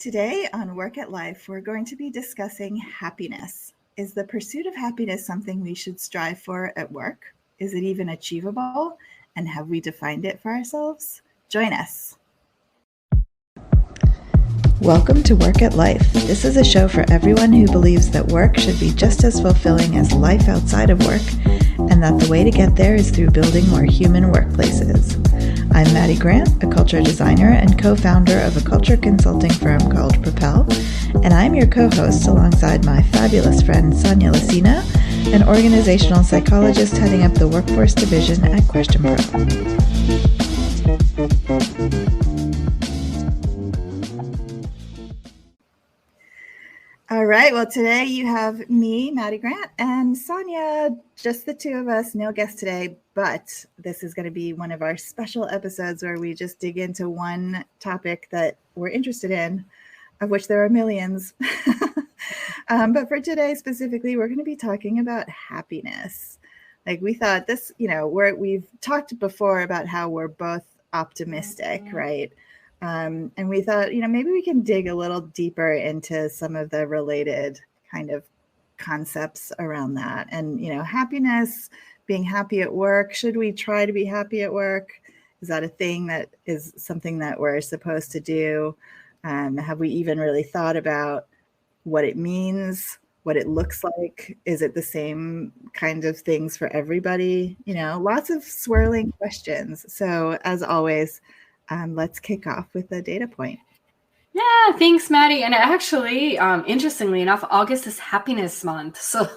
Today on Work at Life, we're going to be discussing happiness. Is the pursuit of happiness something we should strive for at work? Is it even achievable? And have we defined it for ourselves? Join us. Welcome to Work at Life. This is a show for everyone who believes that work should be just as fulfilling as life outside of work, and that the way to get there is through building more human workplaces. I'm Maddie Grant, a culture designer and co-founder of a culture consulting firm called Propel, and I'm your co-host alongside my fabulous friend Sanja Licina, an organizational psychologist heading up the workforce division at Question Pro. All right, well, today you have me, Maddie Grant, and Sanja, just the two of us, no guest today, but this is going to be one of our special episodes where we just dig into one topic that we're interested in, of which there are millions. But for today specifically, we're going to be talking about happiness. Like we thought this, we've talked before about how we're both optimistic, right? And we thought, maybe we can dig a little deeper into some of the related kind of concepts around that. And, happiness, being happy at work. Should we try to be happy at work? Is that a thing that is something that we're supposed to do? Have we even really thought about what it means, what it looks like? Is it the same kind of things for everybody? Lots of swirling questions. So as always, let's kick off with a data point. Yeah, thanks, Maddie. And actually, interestingly enough, August is Happiness Month. So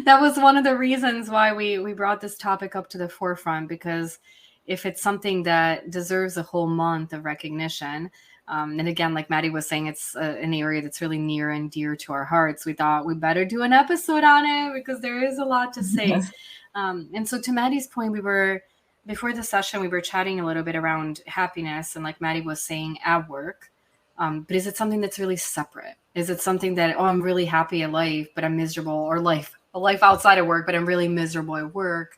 that was one of the reasons why we brought this topic up to the forefront, because if it's something that deserves a whole month of recognition, and again, like Maddie was saying, it's an area that's really near and dear to our hearts. We thought we better do an episode on it because there is a lot to say. Yes. And so to Maddie's point, before the session, we were chatting a little bit around happiness, and like Maddie was saying, at work. But is it something that's really separate? Is it something that, I'm really happy at life, but I'm miserable, or a life outside of work, but I'm really miserable at work?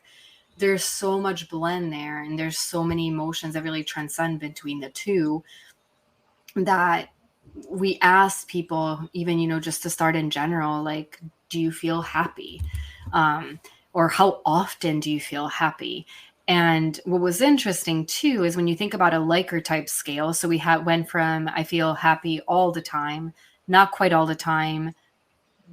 There's so much blend there, and there's so many emotions that really transcend between the two, that we ask people, even, just to start in general, like, do you feel happy? Or how often do you feel happy? And what was interesting too is when you think about a Likert type scale, so we went from I feel happy all the time, not quite all the time,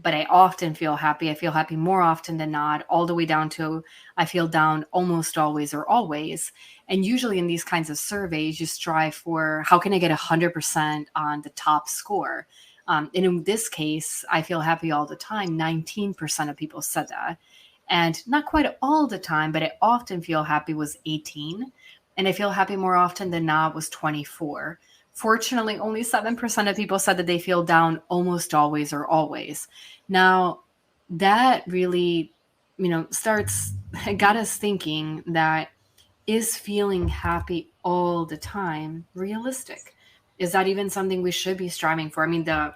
but I often feel happy. I feel happy more often than not, all the way down to I feel down almost always or always. And usually in these kinds of surveys, you strive for how can I get 100% on the top score? And in this case, I feel happy all the time. 19% of people said that. And not quite all the time, but I often feel happy was 18. And I feel happy more often than not was 24. Fortunately, only 7% of people said that they feel down almost always or always. Now, that really, got us thinking that, is feeling happy all the time realistic? Is that even something we should be striving for? I mean, the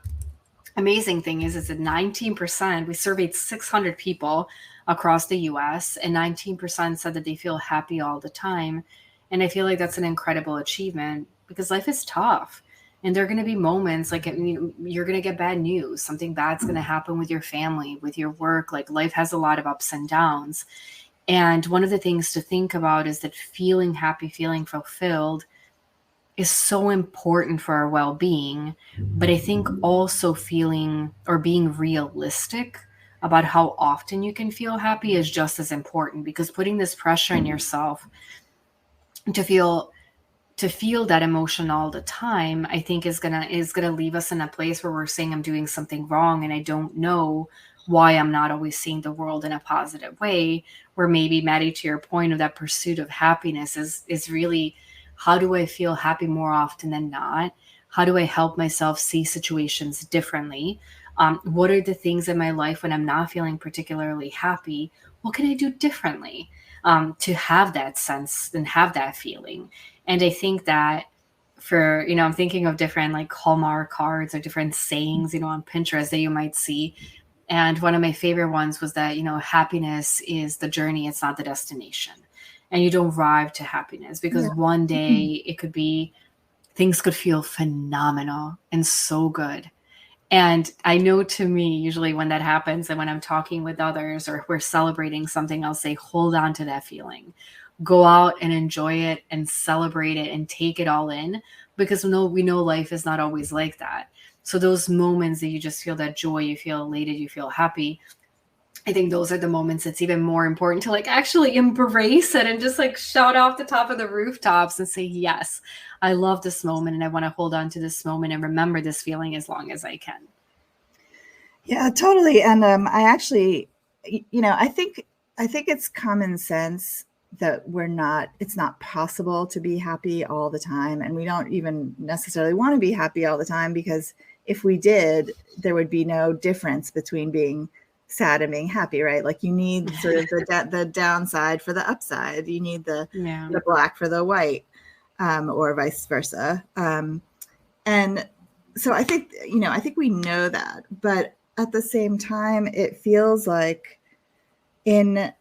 amazing thing is that 19%, we surveyed 600 people across the US, and 19% said that they feel happy all the time. And I feel like that's an incredible achievement, because life is tough. And there are going to be moments like you're going to get bad news. Something bad's going to happen with your family, with your work. Like life has a lot of ups and downs. And one of the things to think about is that feeling happy, feeling fulfilled is so important for our well-being. But I think also feeling or being realistic about how often you can feel happy is just as important, because putting this pressure on yourself to feel that emotion all the time, I think is gonna leave us in a place where we're saying I'm doing something wrong and I don't know why I'm not always seeing the world in a positive way. Where maybe, Maddie, to your point of that pursuit of happiness is really, how do I feel happy more often than not? How do I help myself see situations differently? What are the things in my life when I'm not feeling particularly happy? What can I do differently to have that sense and have that feeling? And I think that for, I'm thinking of different like Hallmark cards or different sayings, on Pinterest that you might see. And one of my favorite ones was that, happiness is the journey. It's not the destination. And you don't arrive to happiness, because one day it could be things could feel phenomenal and so good. And I know, to me, usually when that happens and when I'm talking with others or we're celebrating something, I'll say, hold on to that feeling. Go out and enjoy it and celebrate it and take it all in, because we know life is not always like that. So those moments that you just feel that joy, you feel elated, you feel happy, I think those are the moments it's even more important to like actually embrace it and just like shout off the top of the rooftops and say, yes, I love this moment and I want to hold on to this moment and remember this feeling as long as I can. Yeah, totally. And I actually, I think it's common sense that it's not possible to be happy all the time. And we don't even necessarily want to be happy all the time, because if we did, there would be no difference between being sad and being happy, right? Like you need sort of the downside for the upside. You need the black for the white, or vice versa. And so I think we know that, but at the same time, it feels like in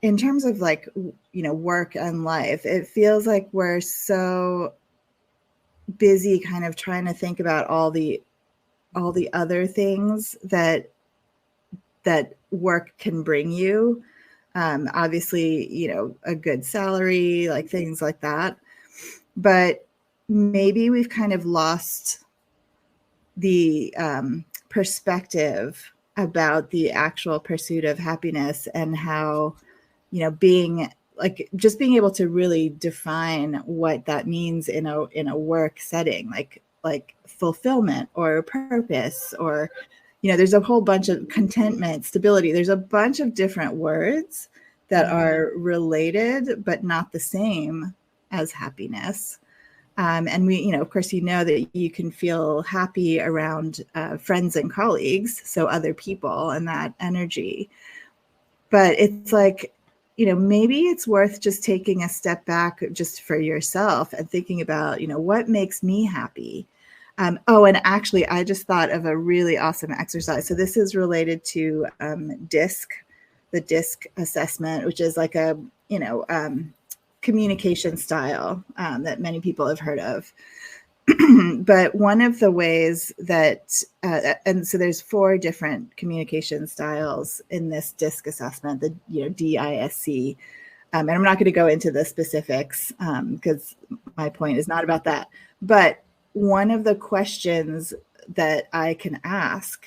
terms of like, work and life, it feels like we're so busy kind of trying to think about all the other things that work can bring you. Obviously, a good salary, like things like that. But maybe we've kind of lost the perspective about the actual pursuit of happiness, and how, being able to really define what that means in a work setting, like fulfillment or purpose, or, there's a whole bunch of contentment, stability. There's a bunch of different words that are related, but not the same as happiness. And we, of course, that you can feel happy around friends and colleagues, so other people and that energy. But it's like, maybe it's worth just taking a step back just for yourself and thinking about, what makes me happy. And actually, I just thought of a really awesome exercise. So this is related to the DISC assessment, which is like a, communication style that many people have heard of. But one of the ways that, and so there's 4 different communication styles in this DISC assessment, the DISC. And I'm not going to go into the specifics because my point is not about that. But one of the questions that I can ask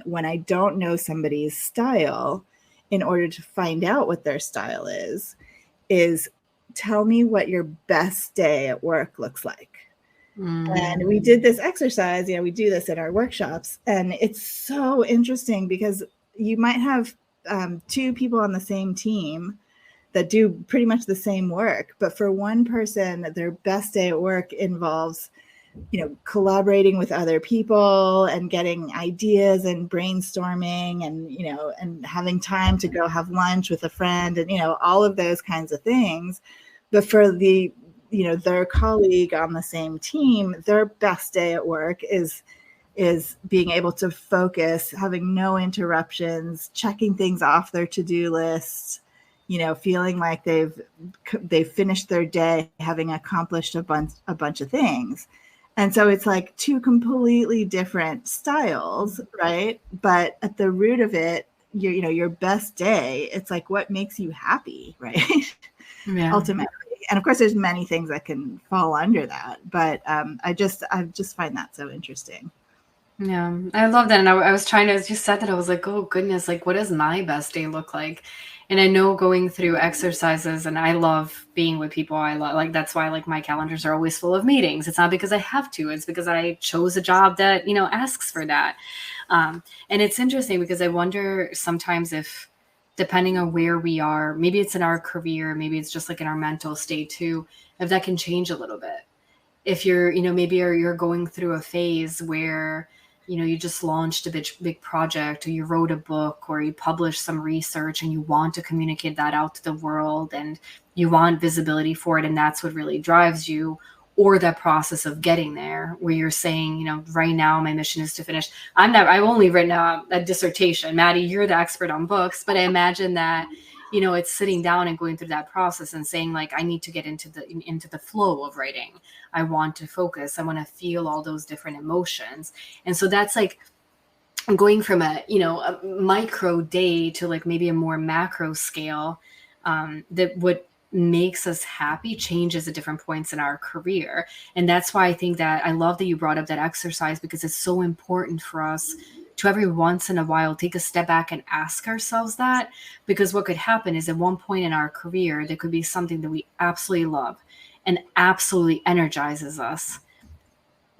when I don't know somebody's style, in order to find out what their style is tell me what your best day at work looks like. And we did this exercise, we do this in our workshops, and it's so interesting because you might have 2 people on the same team that do pretty much the same work, but for one person, their best day at work involves collaborating with other people and getting ideas and brainstorming and and having time to go have lunch with a friend and all of those kinds of things. But for the their colleague on the same team, their best day at work is being able to focus, having no interruptions, checking things off their to-do list, feeling like they've finished their day, having accomplished a bunch of things. And so it's like 2 completely different styles, right? But at the root of it, your best day, it's like what makes you happy, right? Yeah. Ultimately. And of course, there's many things that can fall under that, but I just find that so interesting. Yeah, I love that. And I was trying to, as you said that, I was like, oh goodness, like what does my best day look like? And I know going through exercises, and I love being with people. I love, like, that's why like my calendars are always full of meetings. It's not because I have to, it's because I chose a job that, asks for that. And it's interesting because I wonder sometimes if, depending on where we are, maybe it's in our career, maybe it's just like in our mental state too, if that can change a little bit. If you're, maybe you're going through a phase where, you just launched a big project, or you wrote a book, or you published some research and you want to communicate that out to the world and you want visibility for it. And that's what really drives you. Or that process of getting there where you're saying, right now my mission is to finish. I've only written a dissertation. Maddie, you're the expert on books, but I imagine that, it's sitting down and going through that process and saying like, I need to get into the flow of writing. I want to focus. I want to feel all those different emotions. And so that's like going from a micro day to like maybe a more macro scale, that what makes us happy changes at different points in our career. And that's why I think that I love that you brought up that exercise, because it's so important for us to every once in a while take a step back and ask ourselves that, because what could happen is at one point in our career, there could be something that we absolutely love and absolutely energizes us.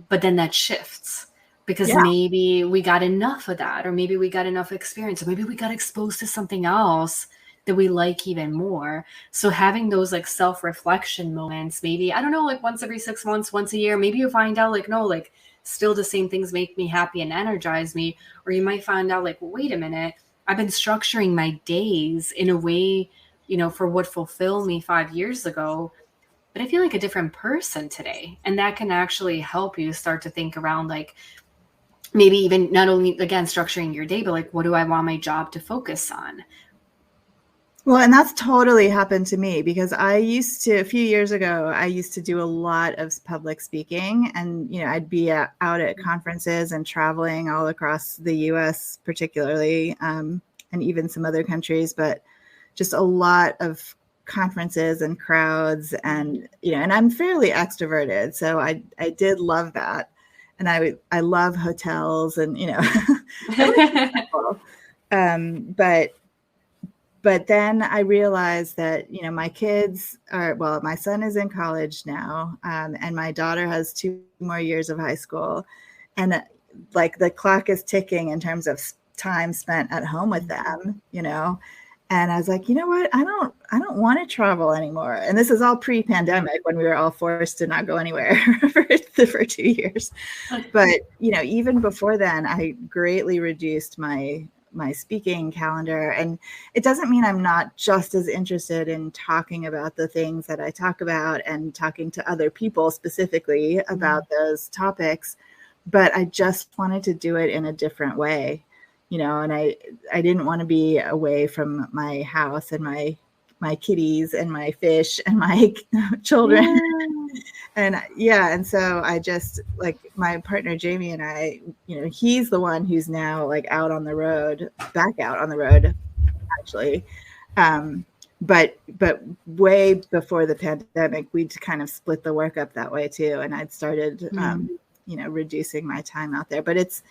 But then that shifts because maybe we got enough of that, or maybe we got enough experience, or maybe we got exposed to something else that we like even more. So having those like self-reflection moments, maybe, I don't know, like once every 6 months, once a year, maybe you find out like, no, like still the same things make me happy and energize me. Or you might find out like, wait a minute, I've been structuring my days in a way, for what fulfilled me 5 years ago, but I feel like a different person today. And that can actually help you start to think around like, maybe even not only, again, structuring your day, but like, what do I want my job to focus on? Well, and that's totally happened to me, because a few years ago, I used to do a lot of public speaking, and, I'd be out at conferences and traveling all across the US, particularly, and even some other countries, but just a lot of conferences and crowds, and, and I'm fairly extroverted. So I did love that. And I love hotels, and, but then I realized that, my kids my son is in college now, and my daughter has 2 more years of high school, and like the clock is ticking in terms of time spent at home with them, and I was like, you know what, I don't want to travel anymore. And this is all pre-pandemic, when we were all forced to not go anywhere for 2 years. But, even before then, I greatly reduced my speaking calendar. And it doesn't mean I'm not just as interested in talking about the things that I talk about and talking to other people specifically about those topics, but I just wanted to do it in a different way, and I didn't want to be away from my house and my kitties and my fish and my children. And so I just, like, my partner Jamie and I, he's the one who's now like back out on the road, actually. But way before the pandemic, we'd kind of split the work up that way too, and I'd started reducing my time out there. But it's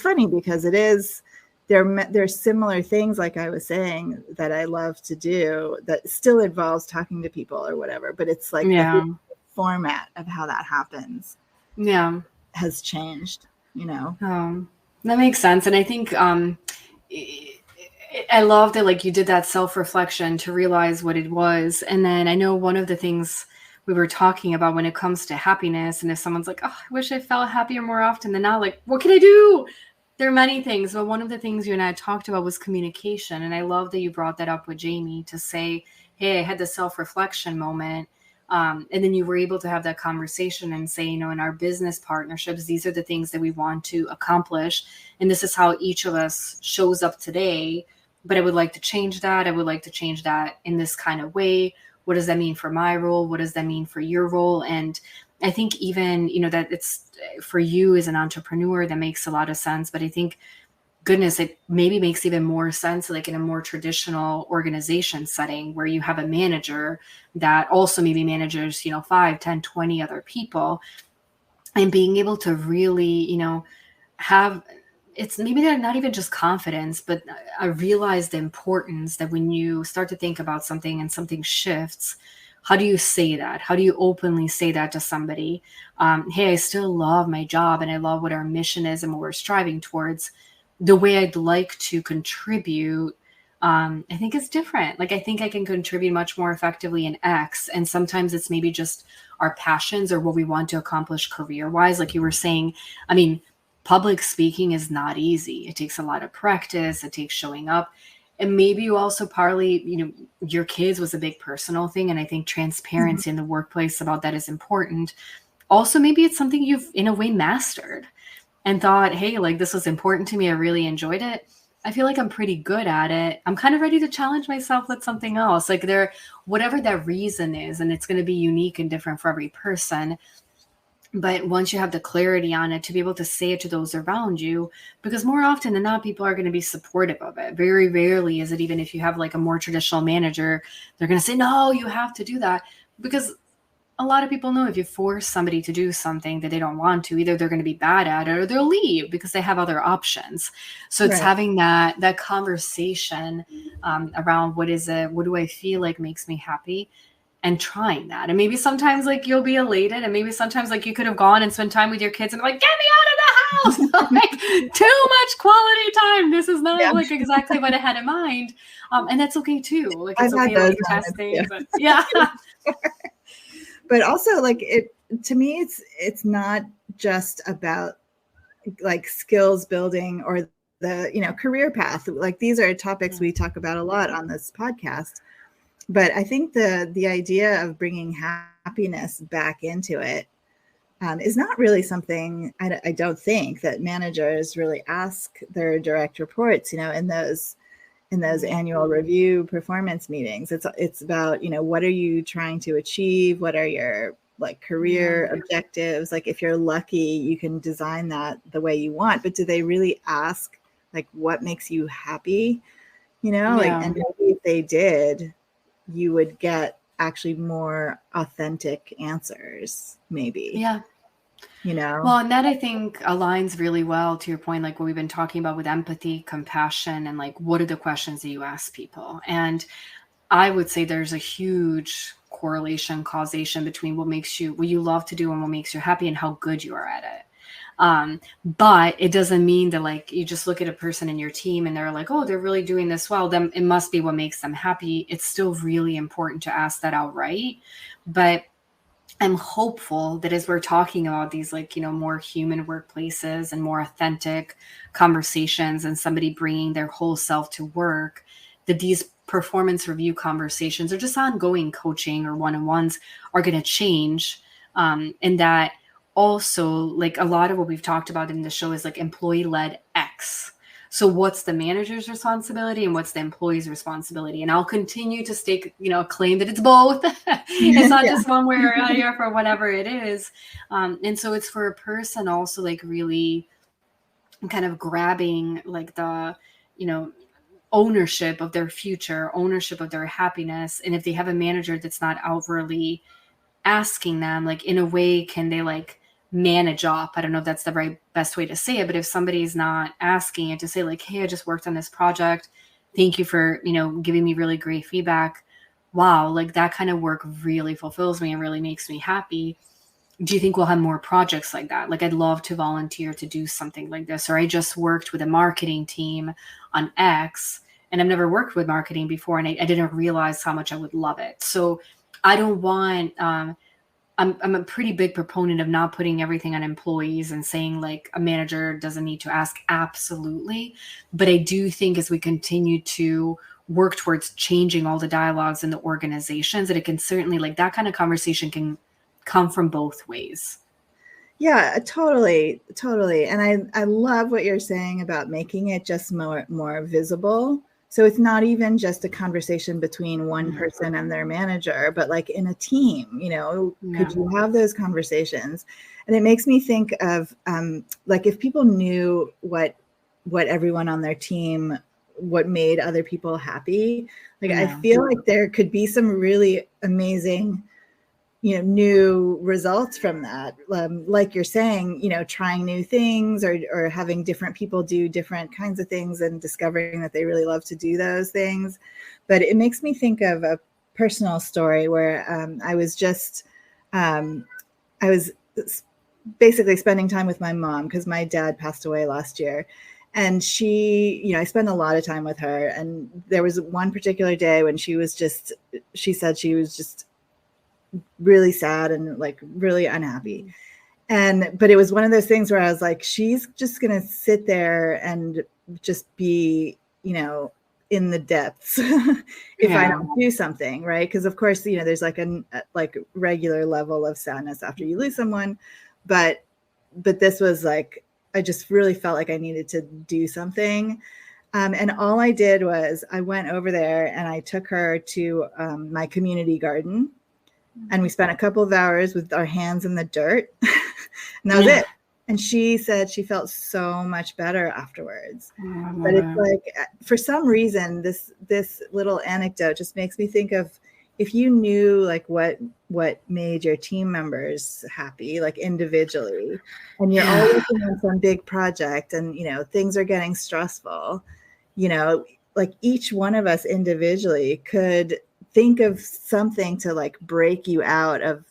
funny, because there's similar things, like I was saying, that I love to do that still involves talking to people or whatever, but it's like the format of how that happens has changed, that makes sense. And I think I love that, like, you did that self-reflection to realize what it was. And then I know one of the things we were talking about when it comes to happiness, and if someone's like, oh, I wish I felt happier more often than now, like, what can I do? There are many things, but one of the things you and I talked about was communication. And I love that you brought that up with Jamie, to say, hey, I had the self-reflection moment. And then you were able to have that conversation and say, in our business partnerships, these are the things that we want to accomplish. And this is how each of us shows up today. But I would like to change that. I would like to change that in this kind of way. What does that mean for my role? What does that mean for your role? And I think even, that it's for you as an entrepreneur, that makes a lot of sense. But I think, goodness, it maybe makes even more sense, like in a more traditional organization setting, where you have a manager that also maybe manages, 5, 10, 20 other people, and being able to really, have, it's maybe not even just confidence, but I realize the importance that when you start to think about something and something shifts, how do you say that? How do you openly say that to somebody? Hey, I still love my job, and I love what our mission is and what we're striving towards. The way I'd like to contribute, I think is different. Like, I think I can contribute much more effectively in X. And sometimes it's maybe just our passions or what we want to accomplish career-wise. Like you were saying, I mean, public speaking is not easy. It takes a lot of practice. It takes showing up. And maybe you also partly, your kids was a big personal thing. And I think transparency in the workplace about that is important. Also, maybe it's something you've in a way mastered and thought, hey, like, this was important to me. I really enjoyed it. I feel like I'm pretty good at it. I'm kind of ready to challenge myself with something else. Like whatever that reason is, and it's going to be unique and different for every person. But once you have the clarity on it, to be able to say it to those around you, because more often than not, people are going to be supportive of it. Very rarely is it, even if you have like a more traditional manager, they're going to say, no, you have to do that. Because a lot of people know if you force somebody to do something that they don't want to, either they're going to be bad at it or they'll leave because they have other options. So it's having that conversation around what is it, what do I feel like makes me happy, and trying that. And maybe sometimes like you'll be elated, and maybe sometimes like you could have gone and spent time with your kids and like, get me out of the house. Like, too much quality time. This is not like exactly what I had in mind. And that's okay too. Like it's okay to like test things. But, yeah. But also like to me, it's not just about like skills building or the, career path. Like these are topics we talk about a lot on this podcast. But I think the idea of bringing happiness back into it is not really something I don't think that managers really ask their direct reports, in those annual review performance meetings. It's about, what are you trying to achieve? What are your like career objectives? Like if you're lucky, you can design that the way you want, but do they really ask like what makes you happy? And maybe if they did, you would get actually more authentic answers, maybe. Yeah. Well, and that I think aligns really well to your point, like what we've been talking about with empathy, compassion, and like, what are the questions that you ask people? And I would say there's a huge correlation, causation between what you love to do and what makes you happy and how good you are at it. But it doesn't mean that like you just look at a person in your team and they're like, oh, they're really doing this well, then it must be what makes them happy. It's still really important to ask that outright. But I'm hopeful that as we're talking about these like, more human workplaces and more authentic conversations and somebody bringing their whole self to work, that these performance review conversations or just ongoing coaching or one-on-ones are going to change. And that also like a lot of what we've talked about in the show is like employee-led X. So what's the manager's responsibility and what's the employee's responsibility? And I'll continue to stake, claim that it's both. It's not just one way or other for whatever it is. And so it's for a person also like really kind of grabbing like the, ownership of their future, ownership of their happiness. And if they have a manager that's not outwardly asking them, like in a way, can they like manage up? I don't know if that's the right best way to say it, but if somebody's not asking it to say like, hey, I just worked on this project. Thank you for, giving me really great feedback. Wow. Like that kind of work really fulfills me and really makes me happy. Do you think we'll have more projects like that? Like I'd love to volunteer to do something like this. Or I just worked with a marketing team on X and I've never worked with marketing before. And I didn't realize how much I would love it. So I don't want, I'm a pretty big proponent of not putting everything on employees and saying like a manager doesn't need to ask. Absolutely. But I do think as we continue to work towards changing all the dialogues in the organizations, that it can certainly like that kind of conversation can come from both ways. Yeah, totally. And I love what you're saying about making it just more visible. So it's not even just a conversation between one person and their manager, but like in a team, could you have those conversations? And it makes me think of like if people knew what everyone on their team, what made other people happy, like I feel like there could be some really amazing new results from that. Like you're saying, trying new things or having different people do different kinds of things and discovering that they really love to do those things. But it makes me think of a personal story where I was basically spending time with my mom because my dad passed away last year. And she, I spent a lot of time with her. And there was one particular day when she said she was just really sad and like really unhappy. But it was one of those things where I was like, she's just going to sit there and just be, in the depths if I don't do something, right? Because of course, there's like a regular level of sadness after you lose someone. But this was like, I just really felt like I needed to do something. And all I did was I went over there and I took her to my community garden, and we spent a couple of hours with our hands in the dirt, and that was it. And she said she felt so much better afterwards. But it's like, for some reason, this little anecdote just makes me think of, if you knew like what made your team members happy, like individually, and you're all working on some big project, and things are getting stressful, like each one of us individually could think of something to like break you out of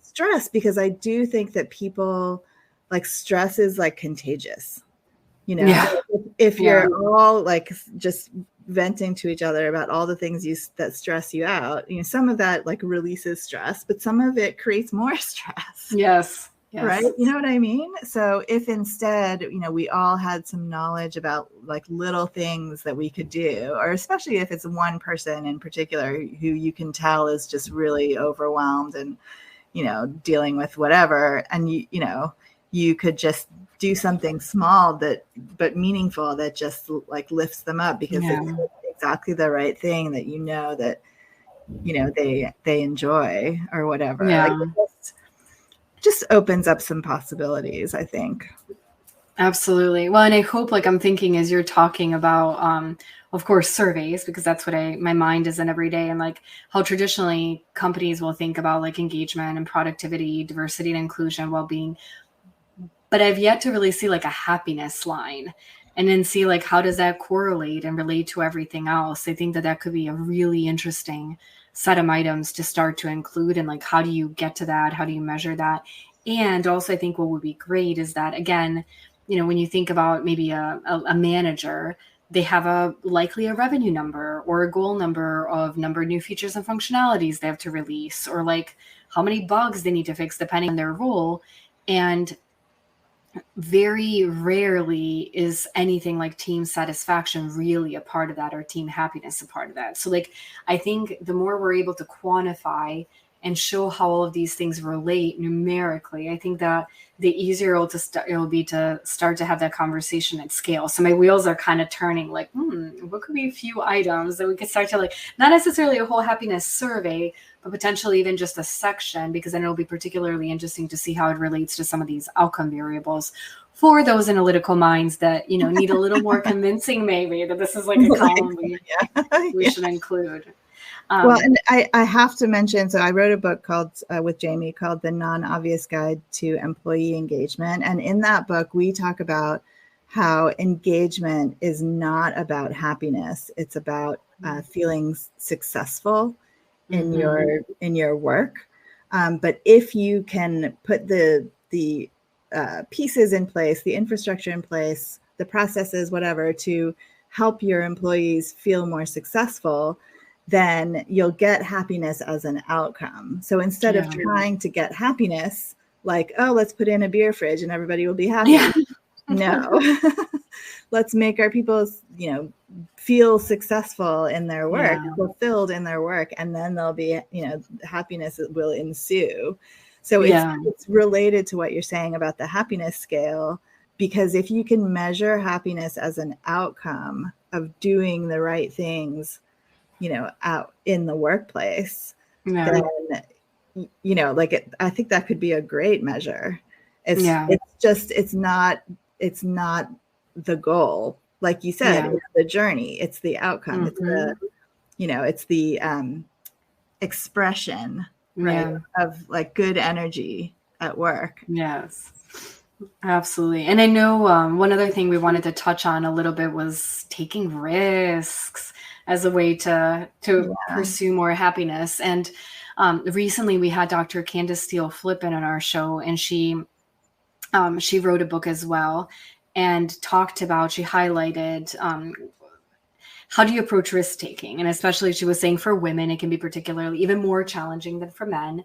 stress, because I do think that people, like, stress is like contagious. If you're all like just venting to each other about all the things that stress you out, some of that like releases stress, but some of it creates more stress. Yes. Right. You know what I mean? So if instead, we all had some knowledge about like little things that we could do, or especially if it's one person in particular who you can tell is just really overwhelmed and, dealing with whatever, and you could just do something small but meaningful that just like lifts them up, because it's exactly the right thing that that they enjoy or whatever. Like, it just opens up some possibilities, I think. Absolutely. Well, and I hope, like, I'm thinking as you're talking about, of course, surveys, because that's what my mind is in every day, and like how traditionally companies will think about like engagement and productivity, diversity and inclusion, well-being. But I've yet to really see like a happiness line, and then see like how does that correlate and relate to everything else. I think that could be a really interesting set of items to start to include, and like how do you get to that? How do you measure that? And also I think what would be great is that, again, when you think about maybe a manager, they have likely a revenue number or a goal number of number of new features and functionalities they have to release, or like how many bugs they need to fix depending on their role. And very rarely is anything like team satisfaction really a part of that, or team happiness a part of that. So like, I think the more we're able to quantify and show how all of these things relate numerically, I think that the easier it'll be to start to have that conversation at scale. So my wheels are kind of turning, like, what could be a few items that we could start to, like, not necessarily a whole happiness survey, but potentially even just a section, because then it'll be particularly interesting to see how it relates to some of these outcome variables for those analytical minds that, need a little more convincing, maybe, that this is like a column we should include. Well, and I have to mention, so I wrote a book called with Jamie called The Non-Obvious Guide to Employee Engagement. And in that book, we talk about how engagement is not about happiness. It's about feeling successful in your work. But if you can put the pieces in place, the infrastructure in place, the processes, whatever, to help your employees feel more successful, then you'll get happiness as an outcome. So instead of trying to get happiness, like, oh, let's put in a beer fridge and everybody will be happy. Yeah. No, let's make our people, feel successful in their work, fulfilled in their work, and then there'll be, happiness will ensue. So it's related to what you're saying about the happiness scale, because if you can measure happiness as an outcome of doing the right things, out in the workplace, then, I think that could be a great measure. It's not the goal. Like you said, it's the journey, it's the outcome, it's the expression, right, of like good energy at work. Yes, absolutely. And I know one other thing we wanted to touch on a little bit was taking risks as a way to pursue more happiness. And recently we had Dr. Candace Steele Flippin on our show, and she wrote a book as well, and she highlighted how do you approach risk taking? And especially, she was saying for women, it can be particularly even more challenging than for men.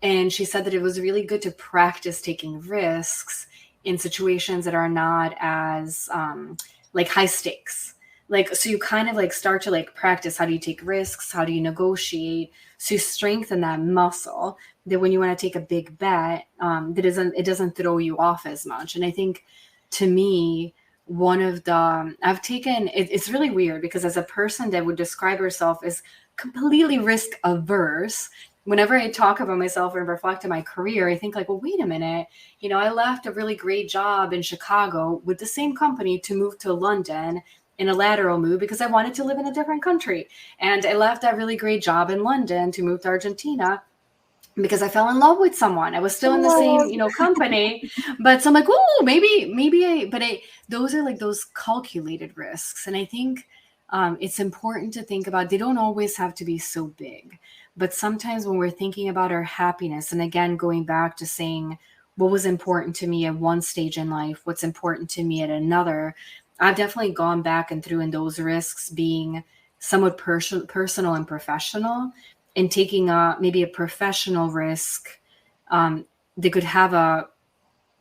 And she said that it was really good to practice taking risks in situations that are not as like high stakes. Like, so you kind of like start to like practice, how do you take risks? How do you negotiate? So you strengthen that muscle that when you want to take a big bet, it doesn't throw you off as much. And I think, to me, I've taken, it's really weird because as a person that would describe herself as completely risk averse, whenever I talk about myself and reflect on my career, I think like, well, wait a minute, I left a really great job in Chicago with the same company to move to London in a lateral move because I wanted to live in a different country. And I left that really great job in London to move to Argentina because I fell in love with someone. I was still in the same, company, but so I'm like, oh, those are like those calculated risks. And I think it's important to think about, they don't always have to be so big, but sometimes when we're thinking about our happiness, and again, going back to saying what was important to me at one stage in life, what's important to me at another, I've definitely gone back and through in those risks being somewhat personal and professional, and taking maybe a professional risk that could have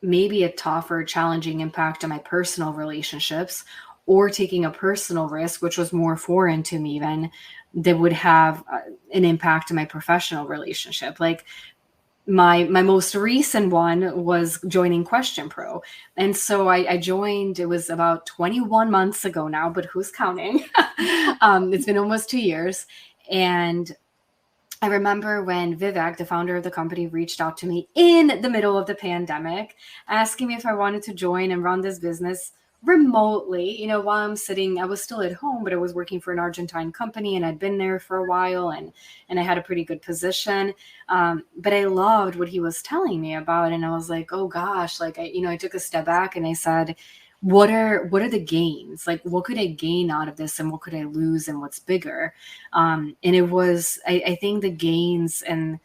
maybe a tougher, challenging impact on my personal relationships, or taking a personal risk, which was more foreign to me even, that would have an impact on my professional relationship. Like my most recent one was joining Question Pro. And so I joined, it was about 21 months ago now, but who's counting? It's been almost 2 years. And I remember when Vivek, the founder of the company, reached out to me in the middle of the pandemic, asking me if I wanted to join and run this business remotely, while I was still at home, but I was working for an Argentine company and I'd been there for a while and I had a pretty good position. But I loved what he was telling me about. And I was like, oh gosh, like, I took a step back and I said, what are the gains? Like, what could I gain out of this and what could I lose and what's bigger? And it was, I think the gains and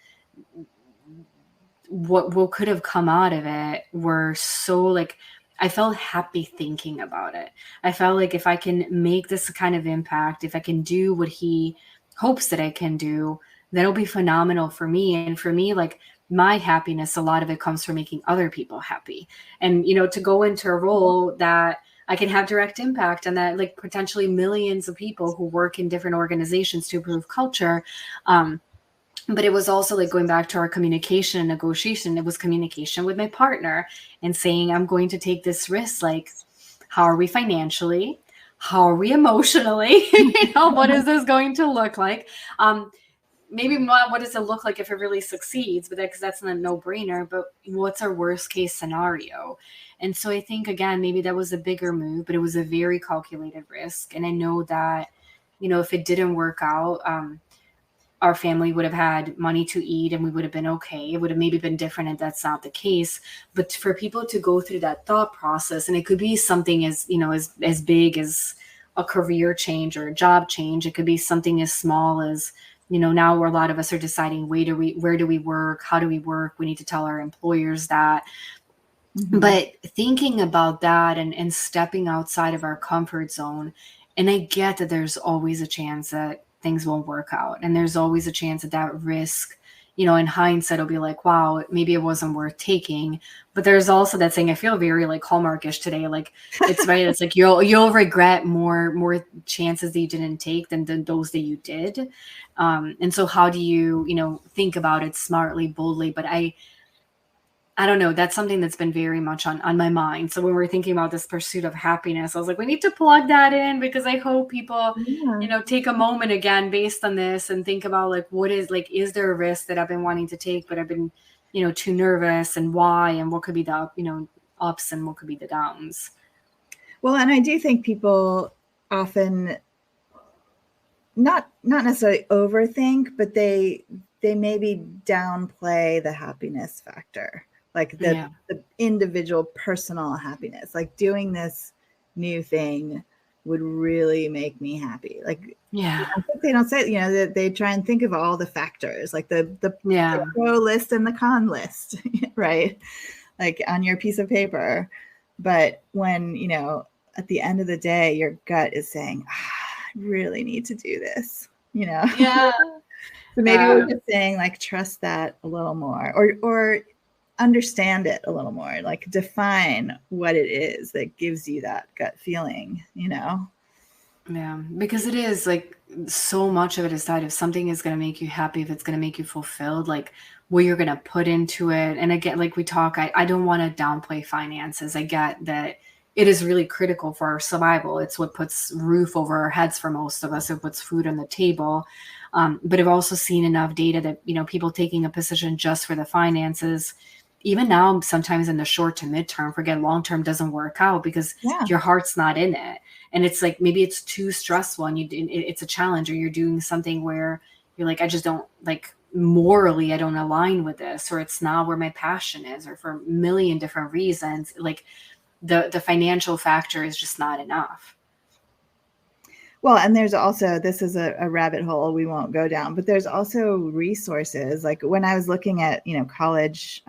what could have come out of it were so like, I felt happy thinking about it. I felt like if I can make this kind of impact, if I can do what he hopes that I can do, that'll be phenomenal for me. And for me, like my happiness, a lot of it comes from making other people happy. And, to go into a role that I can have direct impact on that, like potentially millions of people who work in different organizations to improve culture. But it was also like going back to our communication and negotiation. It was communication with my partner and saying, I'm going to take this risk. Like, how are we financially? How are we emotionally? What is this going to look like? Maybe not what does it look like if it really succeeds, but because that's not a no-brainer, but what's our worst case scenario? And so I think, again, maybe that was a bigger move, but it was a very calculated risk. And I know that, if it didn't work out, our family would have had money to eat and we would have been okay. It would have maybe been different if that's not the case. But for people to go through that thought process, and it could be something as big as a career change or a job change. It could be something as small as, now where a lot of us are deciding where do we work? How do we work? We need to tell our employers that. Mm-hmm. But thinking about that and stepping outside of our comfort zone, and I get that there's always a chance that things won't work out. And there's always a chance that risk, in hindsight, will be like, wow, maybe it wasn't worth taking. But there's also that saying, I feel very like Hallmarkish today. Like it's right. It's like you'll regret more chances that you didn't take than those that you did. And so how do you, think about it smartly, boldly? But I don't know. That's something that's been very much on my mind. So when we're thinking about this pursuit of happiness, I was like, we need to plug that in because I hope people, take a moment again based on this and think about like, is there a risk that I've been wanting to take, but I've been, too nervous, and why, and what could be the, ups and what could be the downs. Well, and I do think people often not necessarily overthink, but they maybe downplay the happiness factor. Like the individual personal happiness, like doing this new thing would really make me happy. Like, I think they don't say, that they try and think of all the factors, like the pro list and the con list, right? Like on your piece of paper. But when, at the end of the day, your gut is saying, I really need to do this, Yeah. So maybe we're just saying like, trust that a little more, or understand it a little more, like define what it is that gives you that gut feeling, Yeah, because it is like so much of it is that if something is going to make you happy, if it's going to make you fulfilled, like what you're going to put into it. And again, like we talk, I don't want to downplay finances. I get that it is really critical for our survival. It's what puts roof over our heads for most of us. It puts food on the table. But I've also seen enough data that, people taking a position just for the finances, even now, sometimes in the short to midterm, forget long-term doesn't work out because your heart's not in it. And it's like, maybe it's too stressful and it's a challenge, or you're doing something where you're like, I just don't like, morally, I don't align with this, or it's not where my passion is, or for a million different reasons, like the financial factor is just not enough. Well, and there's also, this is a rabbit hole we won't go down, but there's also resources. Like when I was looking at, college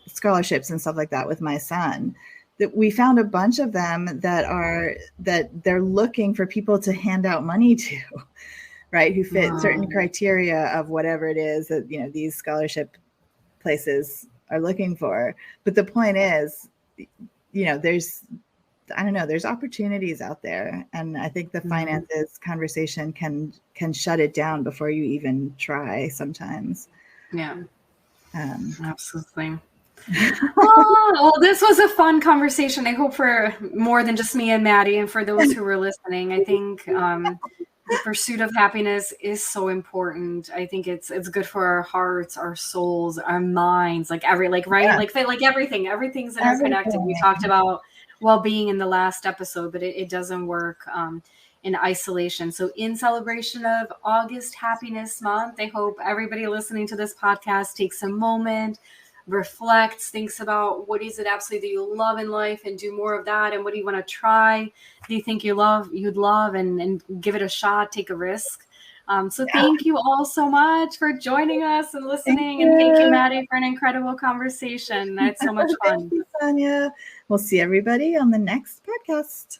scholarships and stuff like that with my son, that we found a bunch of them that they're looking for people to hand out money to, right? Who fit certain criteria of whatever it is that, these scholarship places are looking for. But the point is, there's opportunities out there. And I think the finances conversation can shut it down before you even try sometimes. Yeah, absolutely. Well, this was a fun conversation. I hope for more than just me and Maddie, and for those who were listening. I think the pursuit of happiness is so important. I think it's good for our hearts, our souls, our minds, everything's interconnected. We talked about well-being in the last episode, but it doesn't work in isolation. So in celebration of August Happiness Month, I hope everybody listening to this podcast takes a moment, reflects, thinks about what is it absolutely that you love in life, and do more of that. And what do you want to try? Do you think you'd love, and give it a shot, take a risk. Thank you all so much for joining us and listening. And thank you, Maddie, for an incredible conversation. I had so much fun. Thank you, Sanja. We'll see everybody on the next podcast.